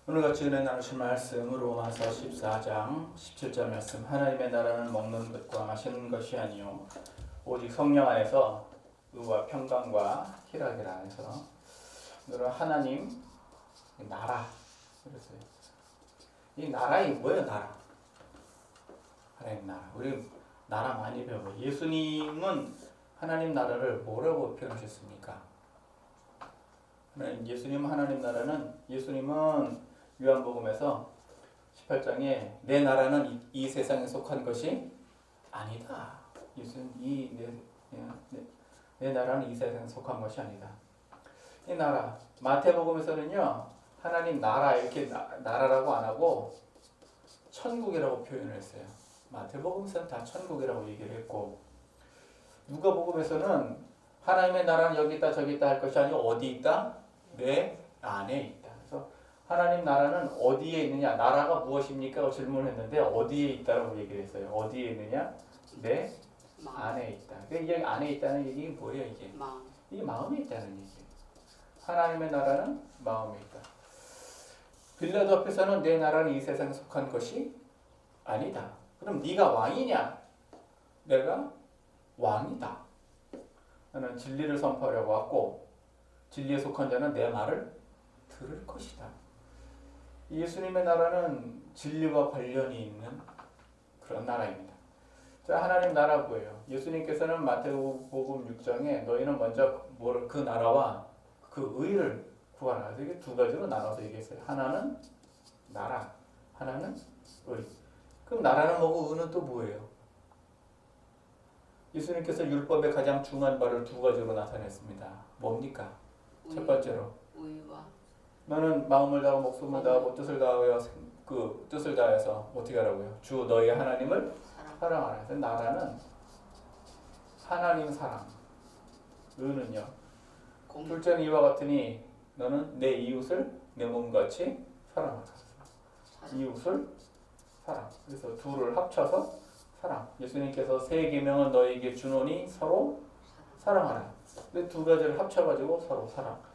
오늘 같이 은혜 나누실 말씀 로마서 14장 17절 말씀. 하나님의 나라는 먹는 것과 마시는 것이 아니요 오직 성령 안에서 의와 평강과 희락이라 해서 오늘은 하나님 나라 그랬어요. 이 나라이 뭐예요? 나라. 하나님 나라. 우리 나라 많이 배워요. 예수님은 하나님 나라를 뭐라고 표현하셨습니까? 예수님 하나님 나라는 예수님은 요한복음에서 18장에 내 나라는 이 세상에 속한 것이 아니다. 예수님 내 나라는 이 세상에 속한 것이 아니다. 이 나라 마태복음에서는요 하나님 나라 이렇게 나라라고 안 하고 천국이라고 표현을 했어요. 마태복음에서는 다 천국이라고 얘기를 했고 누가복음에서는 하나님의 나라는 여기 있다 저기 있다 할 것이 아니고 어디 있다? 내 안에 있다. 그래서 하나님 나라는 어디에 있느냐? 나라가 무엇입니까? 질문을 했는데 어디에 있다라고 얘기를 했어요. 어디에 있느냐? 내 안에 있다. 이게 안에 있다는 얘기 뭐예요? 이게 이게 마음에 있다는 얘기예요. 하나님의 나라는 마음에 있다. 빌라도 앞에서는 내 나라는 이 세상에 속한 것이 아니다. 그럼 네가 왕이냐? 내가 왕이다. 나는 진리를 선포하려고 왔고 진리에 속한 자는 내 말을 들을 것이다. 예수님의 나라는 진리와 관련이 있는 그런 나라입니다. 자, 하나님 나라 뭐예요? 예수님께서는 마태복음 6장에 너희는 먼저 그 나라와 그 의를 구하라. 이게 두 가지로 나눠서 얘기했어요. 하나는 나라, 하나는 의. 그럼 나라는 뭐고 의는 또 뭐예요? 예수님께서 율법의 가장 중요한 바를 두 가지로 나타냈습니다. 뭡니까? 첫 번째로 의와 너는 마음을 다하고 목숨을 다하고 뜻을 다하여 그 뜻을 다해서 어떻게 하라고요? 주 너희 하나님을 사랑하라. 그래서 나라는 하나님 사랑. 의는요. 둘째는 이와 같으니 너는 내 이웃을 내 몸같이 사랑하라. 이웃을 사랑. 그래서 둘을 합쳐서 사랑. 예수님께서 세 계명은 너에게 주노니 서로 사랑하라. 근데 두 가지를 합쳐가지고 서로 사랑.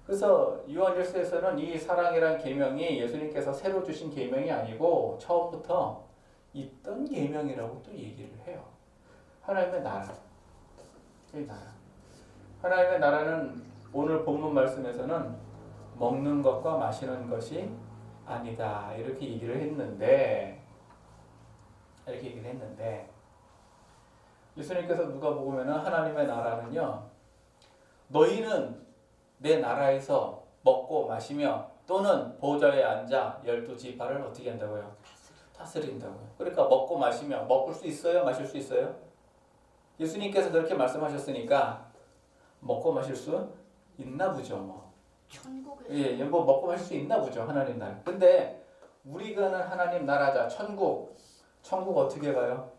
그래서 요한일서에서는 이 사랑이란 계명이 예수님께서 새로 주신 계명이 아니고 처음부터 있던 계명이라고 또 얘기를 해요. 하나님의 나라. 이 나라. 하나님의 나라는 오늘 본문 말씀에서는 먹는 것과 마시는 것이 아니다. 이렇게 얘기를 했는데 예수님께서 누가복음에는 하나님의 나라는요 너희는 내 나라에서 먹고 마시며 또는 보좌에 앉아 12지파를 어떻게 한다고요? 다스린다고요. 그러니까 먹고 마시며 먹을 수 있어요? 마실 수 있어요? 예수님께서 그렇게 말씀하셨으니까 먹고 마실 수 있나 보죠. 뭐. 천국에서 예, 뭐 먹고 마실 수 있나 보죠. 하나님 나라. 근데 우리가 는 하나님 나라자 천국 어떻게 가요?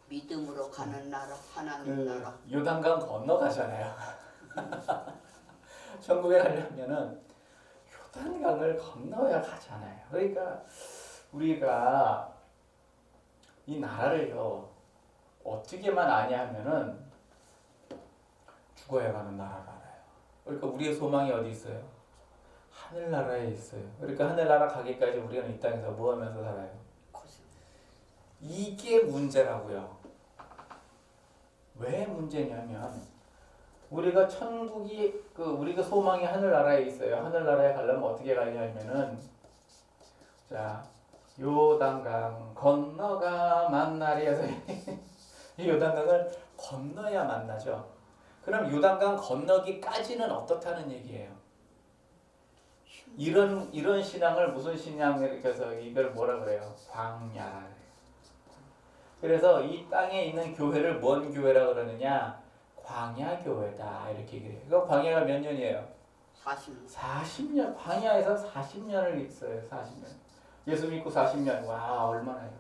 믿음으로 가는 나라, 하나님 나라. 요단강 건너가잖아요. 천국에 가려면은 요단강을 건너야 가잖아요. 그러니까 우리가 이 나라를요 어떻게만 아냐 하면은 죽어야 가는 나라를 알아요. 그러니까 우리의 소망이 어디 있어요? 하늘나라에 있어요. 그러니까 하늘나라 가기까지 우리는 이 땅에서 뭐 하면서 살아요? 이게 문제라고요. 왜 문제냐면 우리가 천국이 우리가 소망이 하늘나라에 있어요. 하늘나라에 가려면 어떻게 가냐면은 자 요단강 건너가 만나리 해서 이 요단강을 건너야 만나죠. 그럼 요단강 건너기까지는 어떻다는 얘기예요? 이런 신앙을 무슨 신앙을 해서 이걸 뭐라 그래요? 광야. 그래서 이 땅에 있는 교회를 뭔 교회라 그러느냐? 광야 교회다 이렇게 얘기해요. 이거 광야가 몇 년이에요? 40년. 광야에서 40년을 있어요. 40년. 예수 믿고 40년. 와 얼마나요?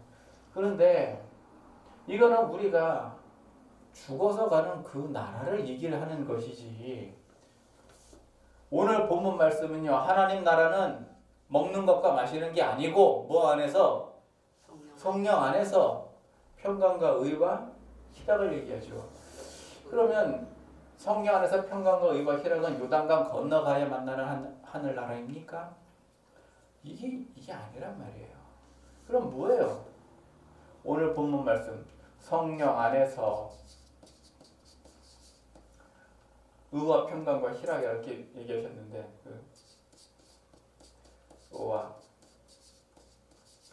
그런데 이거는 우리가 죽어서 가는 그 나라를 얘기를 하는 것이지. 오늘 본문 말씀은요. 하나님 나라는 먹는 것과 마시는 게 아니고 뭐 안에서? 성령 안에서 평강과 의와 희락을 얘기하죠. 그러면 성령 안에서 평강과 의와 희락은 요단강 건너가야 만나는 하늘나라입니까? 이게 아니란 말이에요. 그럼 뭐예요? 오늘 본문 말씀 성령 안에서 의와 평강과 희락 이렇게 얘기하셨는데 그 의와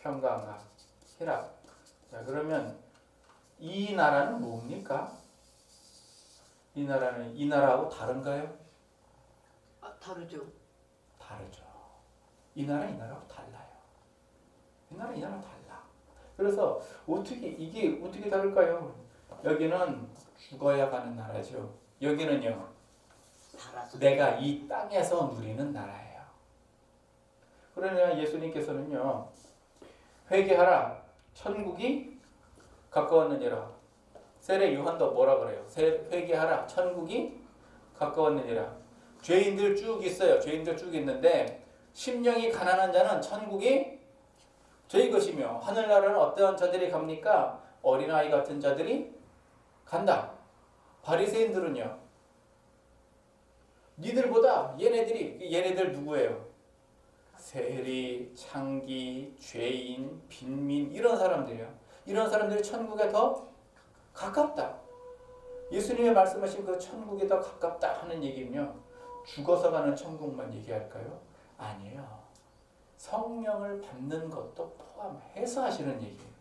평강과 희락. 자, 그러면 이 나라는 뭡니까? 이 나라는 이 나라하고 다른가요? 다르죠. 다르죠. 이 나라하고 달라요. 이 나라랑 달라. 그래서 이게 어떻게 다를까요? 여기는 죽어야 가는 나라죠. 여기는요. 달아서. 내가 이 땅에서 누리는 나라예요. 그러냐 예수님께서는요. 회개하라. 천국이 가까웠느니라. 세례 요한도 뭐라 그래요? 회개하라. 천국이 가까웠느니라. 죄인들 쭉 있어요. 죄인들 쭉 있는데 심령이 가난한 자는 천국이 저희 것이며 하늘나라는 어떠한 자들이 갑니까? 어린아이 같은 자들이 간다. 바리새인들은요. 니들보다 얘네들 누구예요? 세리, 창기, 죄인, 빈민 이런 사람들이요. 이런 사람들이 천국에 더 가깝다. 예수님이 말씀하신 그 천국에 더 가깝다 하는 얘기는요. 죽어서 가는 천국만 얘기할까요? 아니에요. 성령을 받는 것도 포함해서 하시는 얘기예요.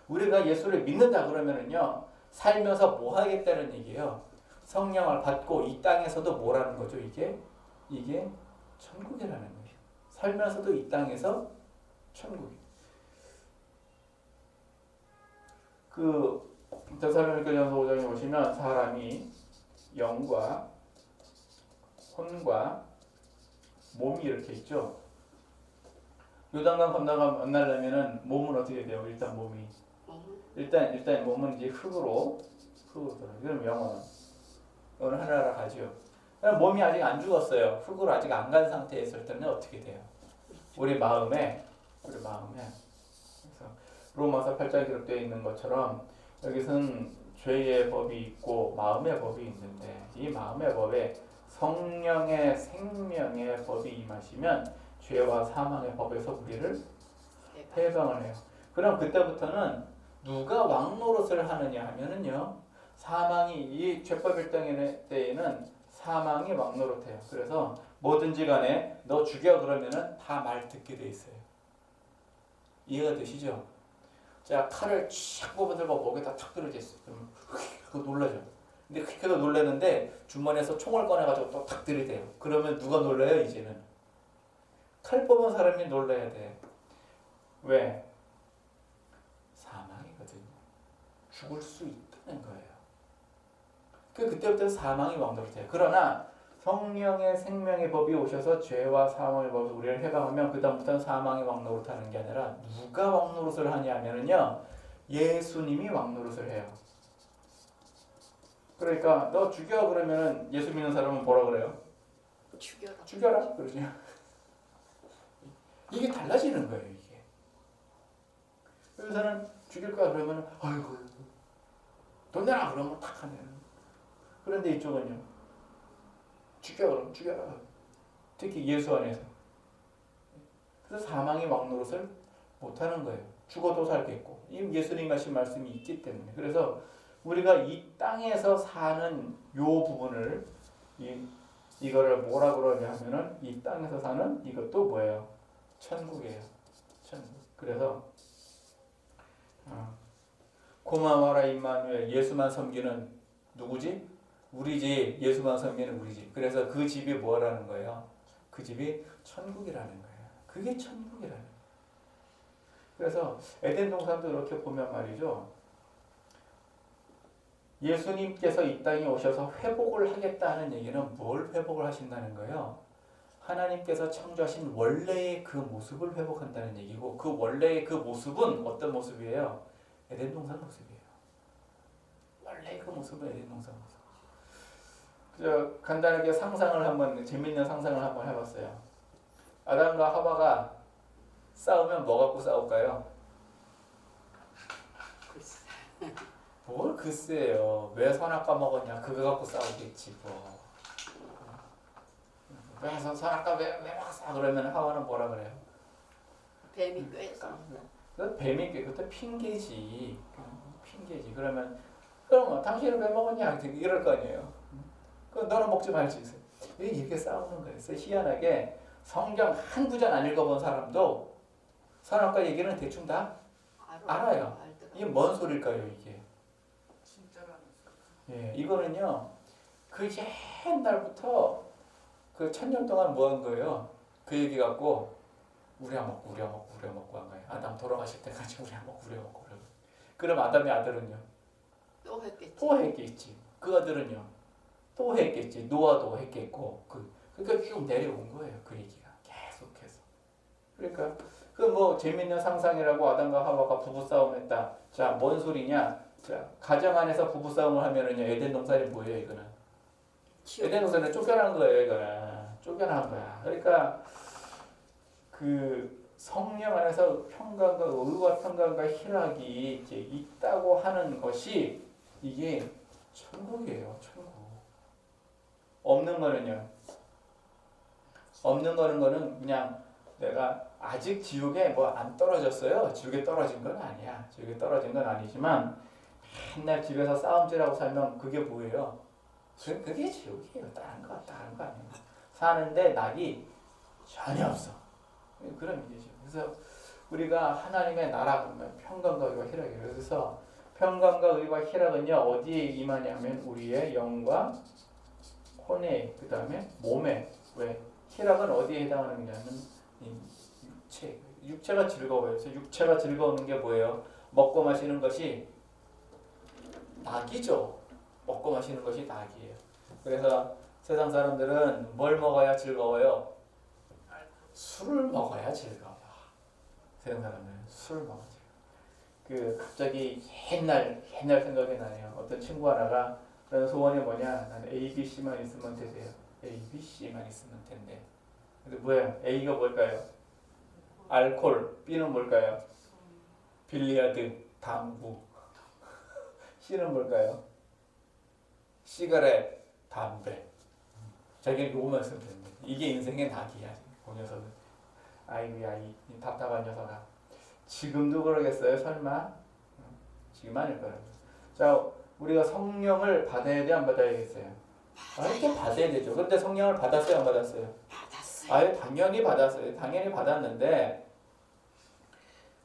우리가 예수를 믿는다 그러면은요. 살면서 뭐 하겠다는 얘기예요. 성령을 받고 이 땅에서도 뭐라는 거죠? 이게 천국이라는 거예요. 살면서도 이 땅에서 천국이. 그 데살로니가전서 5장에 보시면 사람이 영과 혼과 몸이 이렇게 있죠. 요단강 건너가 만나려면은 몸은 어떻게 돼요? 일단 몸이 일단 몸은 이제 흙으로 돌아요. 그럼 영혼은 하늘나라 가죠. 몸이 아직 안 죽었어요. 흙으로 아직 안 간 상태에 있을 때는 어떻게 돼요? 우리 마음에 그래서 로마서 8장에 기록되어 있는 것처럼 여기서는 죄의 법이 있고 마음의 법이 있는데 이 마음의 법에 성령의 생명의 법이 임하시면 죄와 사망의 법에서 우리를 해방을 해요. 그럼 그때부터는 누가 왕노릇을 하느냐 하면은요. 사망이 이 죄법 일당의 때에는 사망이 왕노릇해요. 그래서 뭐든지 간에 너 죽여 그러면은 다 말 듣게 돼 있어요. 이해가 되시죠? 자, 칼을 쫙 뽑아들고 목에다 탁 들어졌어요. 그럼 그거 놀라죠. 근데 그렇게 놀라는데 주머니에서 총을 꺼내가지고 또 탁 들이대요. 그러면 누가 놀라요? 이제는 칼 뽑은 사람이 놀라야 돼. 왜? 사망이거든요. 죽을 수 있다는 거예요. 그때부터 사망이 왕노릇해요. 그러나 성령의 생명의 법이 오셔서 죄와 사망의 법을 우리를 해방하면 그 다음부터는 사망이 왕노릇하는 게 아니라 누가 왕노릇을 하냐면요. 예수님이 왕노릇을 해요. 그러니까 너 죽여 그러면은 예수 믿는 사람은 뭐라 그래요? 죽여라 그러죠. 이게 달라지는 거예요. 이게. 여기서는 죽일 거야 그러면 아이고 돈 내라 그러면 탁 하네요. 그런데 이쪽은요. 죽여 그러면 죽여라. 특히 예수 안에서. 그래서 사망의 왕노릇을 못하는 거예요. 죽어도 살겠고. 이 예수님 하신 말씀이 있기 때문에. 그래서 우리가 이 땅에서 사는 요 부분을 이거를 뭐라 그러냐 하면은 이 땅에서 사는 이것도 뭐예요? 천국이에요. 천국. 그래서 고마워라 임마누엘 예수만 섬기는 누구지? 우리 집 예수만 섬기는 우리 집. 그래서 그 집이 뭐라는 거예요? 그 집이 천국이라는 거예요. 그게 천국이라는 거예요. 그래서 에덴 동산도 이렇게 보면 말이죠. 예수님께서 이 땅에 오셔서 회복을 하겠다는 얘기는 뭘 회복을 하신다는 거예요? 하나님께서 창조하신 원래의 그 모습을 회복한다는 얘기고 그 원래의 그 모습은 어떤 모습이에요? 에덴 동산 모습이에요. 원래 그 모습은 에덴 동산 모습. 간단하게 재밌는 상상을 한번 해봤어요. 아담과 하와가 싸우면 뭐 갖고 싸울까요? 뭘 글쎄요. 왜 선악과 먹었냐 그거 갖고 싸우겠지 뭐. 왜 선악과 왜 막 싸? 그러면 하와는 뭐라 그래요? 뱀이 꾀서. 그 뱀이 그것도 핑계지. 핑계지. 그러면 당신은 왜 먹었냐? 이럴 거 아니에요. 그럼 너는 먹지 말지. 이렇게 싸우는 거예요. 그래서 희한하게 성경 한 구절 안 읽어본 사람도 선악과 얘기는 대충 다 알아요. 이게 뭔 소릴까요, 이게? 진짜라는 소리. 예, 이거는요. 그 옛날부터 그 1000년 동안 뭐 한 거예요? 그 얘기 갖고 우려먹고 한 거예요. 아담 돌아가실 때까지 우려먹고. 그럼 아담의 아들은요? 또 했겠지. 또 했겠지. 그 아들은요? 또 했겠지. 노아도 했겠고. 그러니까 쭉 내려온 거예요. 그 얘기가 계속해서. 그러니까 그 뭐 재밌는 상상이라고 아담과 하와가 부부싸움했다. 자, 뭔 소리냐? 자, 가정 안에서 부부싸움을 하면은요. 에덴 동산이 뭐예요, 이거는? 에덴 동산은 쫓겨난 거예요, 이거는. 쫓겨난 거야. 그러니까 그 성령 안에서 평강과 의와 평강과 희락이 이제 있다고 하는 것이 이게 천국이에요, 천국. 없는 거는요. 없는 거는 그냥 내가 아직 지옥에 뭐 안 떨어졌어요. 지옥에 떨어진 건 아니야. 지옥에 떨어진 건 아니지만 맨날 집에서 싸움질하고 살면 그게 뭐예요? 그게 지옥이에요. 다른 거 아니에요. 사는데 낙이 전혀 없어. 그런 얘기죠. 그래서 우리가 하나님의 나라 그러면 평강과 의와 희락이에요. 그래서 평강과 의와 희락은요 어디에 임하냐면 우리의 영과 혼에 그 다음에 몸에 왜 희락은 어디에 해당하는 거냐면 육체가 즐거워요. 그래서 육체가 즐거우는 게 뭐예요? 먹고 마시는 것이 낙이죠. 먹고 마시는 것이 낙이에요. 그래서 세상 사람들은 뭘 먹어야 즐거워요? 술을 먹어야 즐거워. 세상 사람들은 술을 먹어야 즐거워. 갑자기 옛날 생각이 나네요. 어떤 친구 하나가 나는 소원이 뭐냐? 나는 ABC만 있으면 되세요. ABC만 있으면 된대. 근데 뭐예요? A가 뭘까요? 알코올. B는 뭘까요? 빌리아드, 당구. C는 뭘까요? 시가렛, 담배. 자기는 요것만 쓰면 되는데 이게 인생의 낙이야. 그 녀석은. 아이고야 이 답답한 녀석아. 지금도 그러겠어요? 설마? 지금 아닐 거라고. 자, 우리가 성령을 받아야 돼? 안 받아야겠어요? 이렇게 받아야 되죠. 그런데 성령을 받았어요? 안 받았어요? 받았어요. 당연히 받았어요. 당연히 받았는데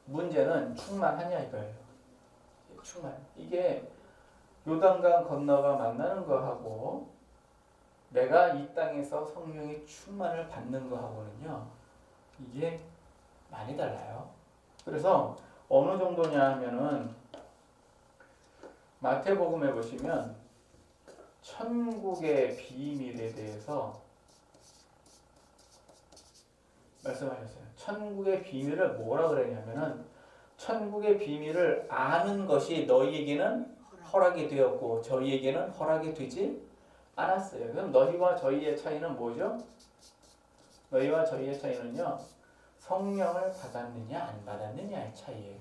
문제는 충만하냐 이거예요. 충만. 이게 요단강 건너가 만나는 거하고 내가 이 땅에서 성령의 충만을 받는 거하고는요. 이게 많이 달라요. 그래서 어느 정도냐 하면은 마태복음에 보시면 천국의 비밀에 대해서 말씀하셨어요. 천국의 비밀을 뭐라 그랬냐면은 천국의 비밀을 아는 것이 너희에게는 허락이 되었고 저희에게는 허락이 되지 않았어요. 그럼 너희와 저희의 차이는 뭐죠? 너희와 저희의 차이는요. 성령을 받았느냐 안 받았느냐의 차이예요.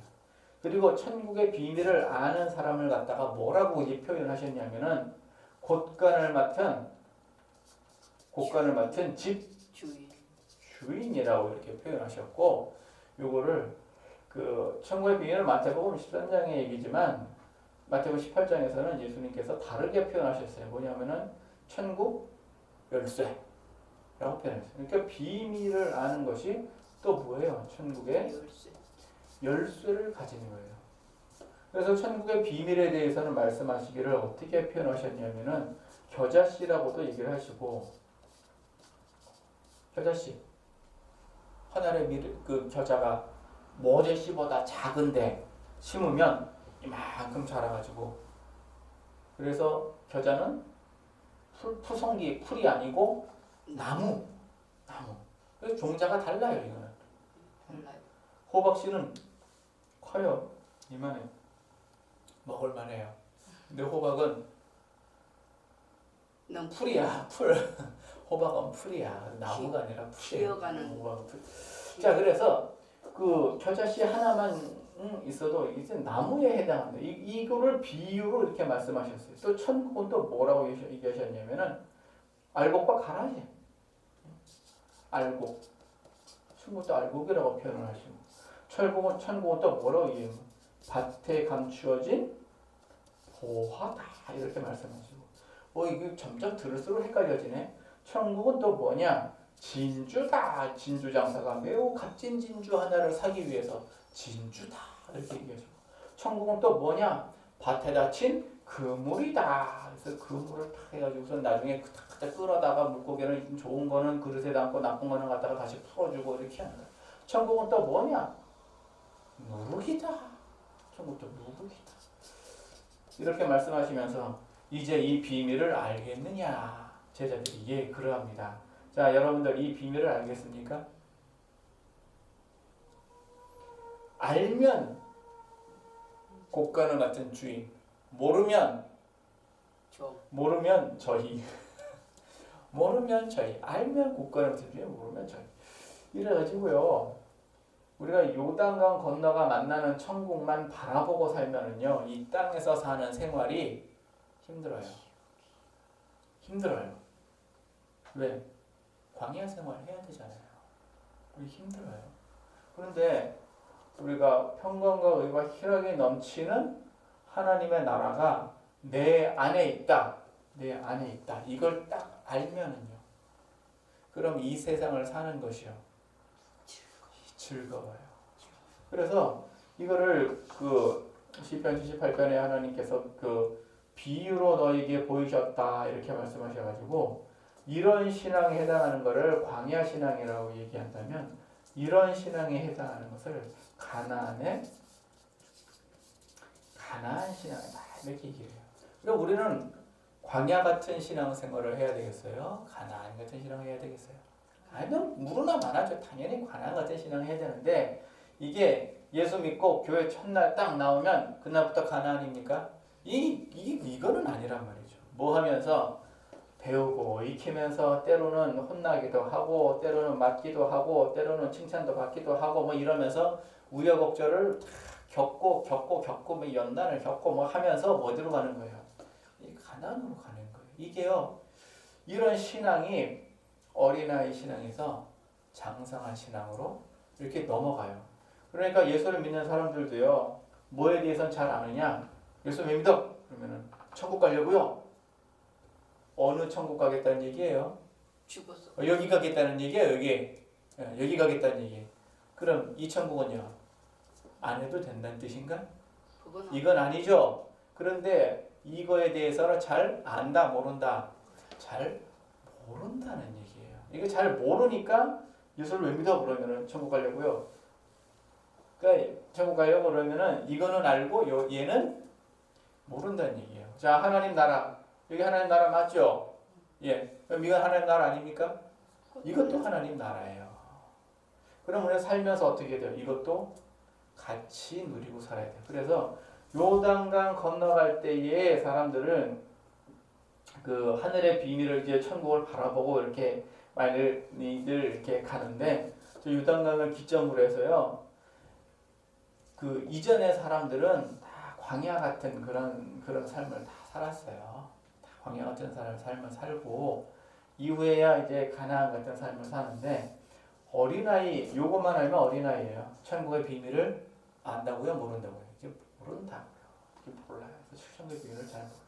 그리고 천국의 비밀을 아는 사람을 갖다가 뭐라고 이제 표현하셨냐면은 곳간을 맡은 집 주인이라고 이렇게 표현하셨고 요거를 천국의 비밀은 마태복음 13장의 얘기지만 마태복음 18장에서는 예수님께서 다르게 표현하셨어요. 뭐냐면은 천국 열쇠라고 표현했어요. 그러니까 비밀을 아는 것이 또 뭐예요? 천국의 열쇠를 가지는 거예요. 그래서 천국의 비밀에 대해서는 말씀하시기를 어떻게 표현하셨냐면은 겨자씨라고도 얘기를 하시고 겨자씨 하늘의 그 겨자가 모래씨보다 작은데 심으면 이만큼 자라가지고 그래서 겨자는 푸성기 풀이 아니고 나무 그래서 종자가 달라요. 이거는 달라요. 호박씨는 커요. 이만해 먹을만해요. 근데 호박은 풀이야. 풀 호박은 풀이야. 나무가 아니라 풀이에요. 호박은 풀. 자, 그래서 그 겨자씨 하나만 있어도 이제 나무에 해당한다. 이거를 비유로 이렇게 말씀하셨어요. 또 천국은 또 뭐라고 얘기하셨냐면은 알곡과 가라지. 알곡. 천국은 또 알곡이라고 표현을 하시고 천국은 또 뭐라고 얘기해요? 밭에 감추어진 보화다 이렇게 말씀하시고 이게 점점 들을수록 헷갈려지네. 천국은 또 뭐냐? 진주다. 진주 장사가 매우 값진 진주 하나를 사기 위해서 진주다 이렇게 얘기하시고 천국은 또 뭐냐? 밭에다 친 그물이다. 그래서 그물을 탁 해가지고서 나중에 탁 끌어다가 물고기를 좀 좋은 거는 그릇에 담고 나쁜 거는 갖다가 다시 풀어주고 이렇게 하는 거야. 천국은 또 뭐냐? 누룩이다. 천국도 누룩이다. 이렇게 말씀하시면서 이제 이 비밀을 알겠느냐? 제자들이 예, 그러합니다. 자, 여러분들 이 비밀을 알겠습니까? 알면 곡간을 같은 주인, 모르면 저희, 모르면 저희, 알면 곡간을 같은 주인, 모르면 저희. 이래가지고요, 우리가 요단강 건너가 만나는 천국만 바라보고 살면은요, 이 땅에서 사는 생활이 힘들어요. 힘들어요. 왜? 광야 생활 해야 되잖아요. 우리 힘들어요. 그런데 우리가 평강과 의와 희락이 넘치는 하나님의 나라가 내 안에 있다. 내 안에 있다. 이걸 딱 알면은요. 그럼 이 세상을 사는 것이요. 즐거워요. 그래서 이거를 그 시편 78편에 하나님께서 그 비유로 너에게 보이셨다 이렇게 말씀하셔가지고 이런 신앙에 해당하는 것을 광야 신앙이라고 얘기한다면 이런 신앙에 해당하는 것을 가나안 신앙이다 이렇게 얘기해요. 그러니까 우리는 광야 같은 신앙생활을 해야 되겠어요? 가나안 같은 신앙을 해야 되겠어요? 아니면 무르나 많아죠. 당연히 가나안 같은 신앙을 해야 되는데 이게 예수 믿고 교회 첫날 딱 나오면 그날부터 가나안입니까? 이거는 아니란 말이죠. 뭐 하면서 배우고 익히면서 때로는 혼나기도 하고 때로는 맞기도 하고 때로는 칭찬도 받기도 하고 뭐 이러면서 우여곡절을 겪고 뭐 연단을 겪고 뭐 하면서 어디로 가는 거예요? 이 가나안으로 가는 거예요. 이게요. 이런 신앙이 어린아이 신앙에서 장성한 신앙으로 이렇게 넘어가요. 그러니까 예수를 믿는 사람들도요. 뭐에 대해서는 잘 아느냐? 예수 믿어. 그러면은 천국 가려고요. 어느 천국 가겠다는 얘기예요? 죽었어. 여기 가겠다는 얘기예요. 여기 가겠다는 얘기. 그럼 이 천국은요? 안 해도 된다는 뜻인가? 이건 아니죠. 그런데 이거에 대해서는 잘 안다 모른다. 잘 모른다는 얘기예요. 이거 잘 모르니까 예수를 왜 믿어? 그러면은 천국 가려고요. 그러니까 천국 가려고 그러면은 이거는 알고 얘는 모른다는 얘기예요. 자, 하나님 나라. 여기 하나님 나라 맞죠? 예. 그럼 이건 하나님 나라 아닙니까? 이것도 하나님 나라예요. 그럼 우리가 살면서 어떻게 돼요? 이것도 같이 누리고 살아야 돼요. 그래서 요단강 건너갈 때에 사람들은 그 하늘의 비밀을 이제 천국을 바라보고 이렇게 많이들 이렇게 가는데 저 요단강을 기점으로 해서요. 그 이전의 사람들은 다 광야 같은 그런 삶을 다 살았어요. 다 광야 같은 삶을 살고 이후에야 이제 가나안 같은 삶을 사는데 어린아이 요것만 알면 어린아이예요. 천국의 비밀을 안다고요? 모른다고요? 이제 모른다고요. 이제 몰라요. 천국의 비밀을 잘 몰라요.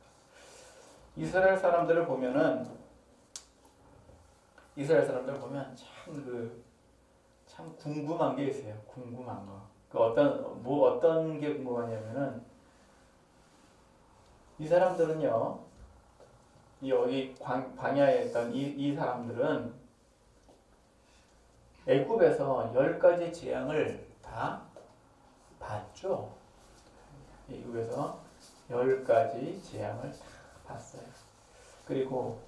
이스라엘 사람들을 보면 참 궁금한 게 있어요. 궁금한 거. 그 어떤 게 궁금하냐면은 이 사람들은요. 여기 광야에 있던 이 사람들은 애굽에서 10가지 재앙을 다 봤죠. 애굽에서 10가지 재앙을 다 봤어요. 그리고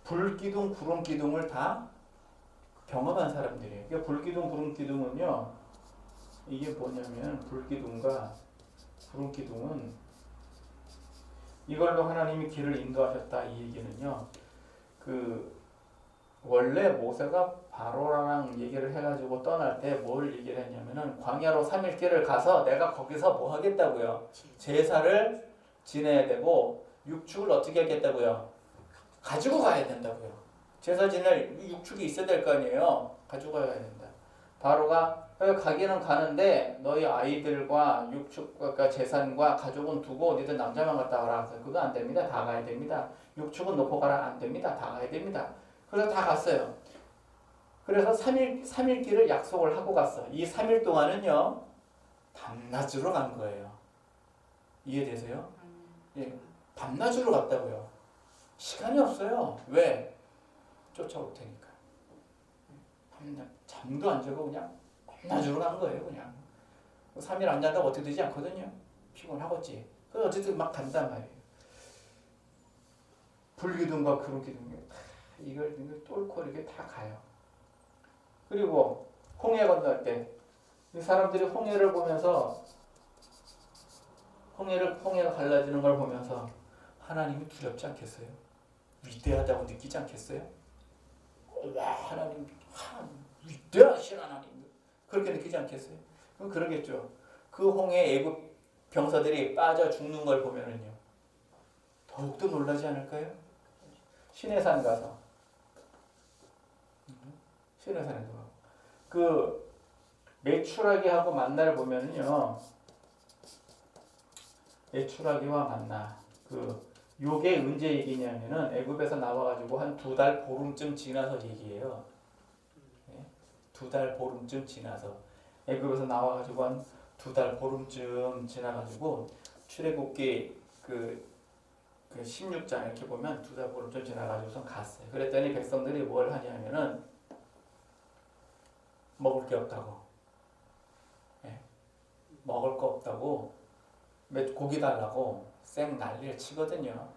불기둥, 구름기둥을 다 경험한 사람들이에요. 그러니까 불기둥, 구름기둥은요. 이게 뭐냐면 불기둥과 구름기둥은 이걸로 하나님이 길을 인도하셨다 이 얘기는요. 그 원래 모세가 바로랑 얘기를 해가지고 떠날 때 뭘 얘기를 했냐면은 광야로 3일 길을 가서 내가 거기서 뭐 하겠다고요? 제사를 지내야 되고 육축을 어떻게 하겠다고요? 가지고 가야 된다고요. 제사 지낼 육축이 있어야 될 거 아니에요. 가져가야 된다. 바로가 가기는 가는데 너희 아이들과 육축과 재산과 가족은 두고 너희들 남자만 갔다 와라. 그래서 그거 안 됩니다. 다 가야 됩니다. 육축은 놓고 가라. 안 됩니다. 다 가야 됩니다. 그래서 다 갔어요. 그래서 3일 길을 약속을 하고 갔어. 이 3일 동안은요. 밤낮으로 간 거예요. 이해되세요? 예, 밤낮으로 갔다고요. 시간이 없어요. 왜? 쫓아올 테니까. 밤낮 잠도 안 자고 그냥 밤낮으로 간 거예요. 그냥 3일 안 잔다고 어떻게 되지 않거든요. 피곤하겠지. 그래서 어쨌든 막 간단 말이에요. 불기둥과 구름기둥 이걸 뚫고 이렇게 다 가요. 그리고 홍해 건널 때 이 사람들이 홍해를 보면서 홍해가 갈라지는 걸 보면서 하나님이 두렵지 않겠어요? 위대하다고 느끼지 않겠어요? 와 하나님 위대하신 하나님 그렇게 느끼지 않겠어요? 그럼 그러겠죠. 그 홍해 애굽 병사들이 빠져 죽는 걸 보면은요 더욱더 놀라지 않을까요? 시내산 가서 시내산에서 그 메추라기하고 만나를 보면은요 메추라기와 만나 요게 언제 얘기냐면은 애굽에서 나와가지고 한 2달 보름쯤 지나서 얘기해요. 2달 보름쯤 지나서 애굽에서 나와가지고 한 2달 보름쯤 지나가지고 출애굽기 그 16장 이렇게 보면 2달 보름쯤 지나가지고선 갔어요. 그랬더니 백성들이 뭘 하냐면은 먹을 게 없다고. 먹을 거 없다고 고기 달라고 쌩 난리를 치거든요.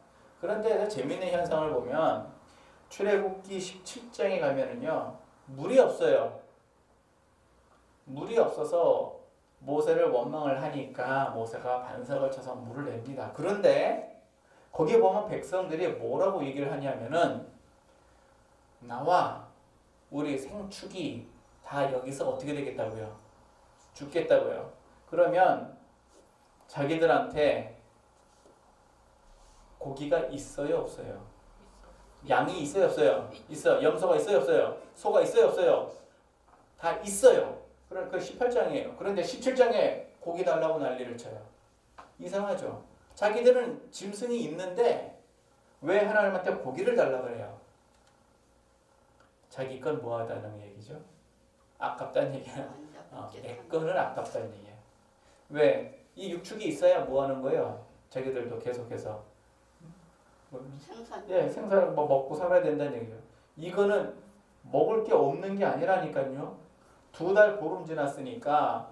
그런데 재미있는 현상을 보면 출애굽기 17장에 가면은요 물이 없어요. 물이 없어서 모세를 원망을 하니까 모세가 반석을 쳐서 물을 냅니다. 그런데 거기 보면 백성들이 뭐라고 얘기를 하냐면은 나와 우리 생축이 다 여기서 어떻게 되겠다고요? 죽겠다고요. 그러면 자기들한테 고기가 있어요, 없어요? 양이 있어요, 없어요? 있어요. 염소가 있어요, 없어요? 소가 있어요, 없어요? 다 있어요. 그 18장이에요. 그런데 17장에 고기 달라고 난리를 쳐요. 이상하죠? 자기들은 짐승이 있는데 왜 하나님한테 고기를 달라고 그래요? 자기 건 뭐하다는 얘기죠? 아깝다는 얘기야. 내 거는 아깝다는 얘기야. 왜? 이 육축이 있어야 뭐 하는 거예요? 자기들도 계속해서 생산 먹고 살아야 된다는 얘기죠. 이거는 먹을 게 없는 게 아니라니까요. 2달 보름 지났으니까